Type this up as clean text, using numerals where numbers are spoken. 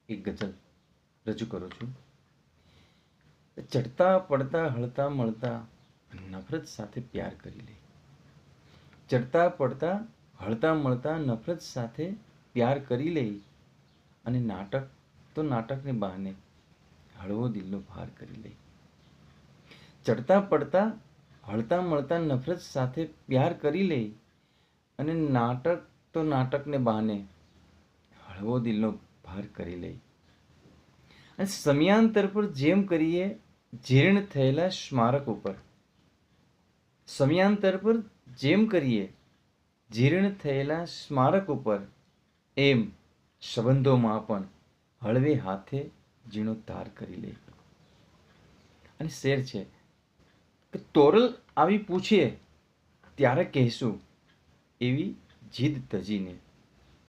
એક ગઝલ રજૂ કરું છું. ચડતા પડતા હળતા મળતા નફરત સાથે પ્યાર કરી લે. ચડતા પડતા હળતા મળતા નફરત સાથે પ્યાર કરી લે, અને નાટકને બહાને હળવો દિલનો ભાર કરી લે. ચડતા પડતા હળતા મળતા નફરત સાથે પ્યાર કરી લે, અને નાટકને બહાને હળવો દિલનો ભાર કરી લે. અને સમયાંતર પર જેમ કરીએ જીર્ણ થયેલા સ્મારક ઉપર, સમયાંતર પર જેમ કરીએ જીર્ણ થયેલા સ્મારક ઉપર, એમ સંબંધોમાં પણ હળવે હાથે જીર્ણોદ્ધાર કરી લે. અને શેર છે કે તોરલ આવી પૂછીએ ત્યારે કહેશું, એવી જીદ તજીને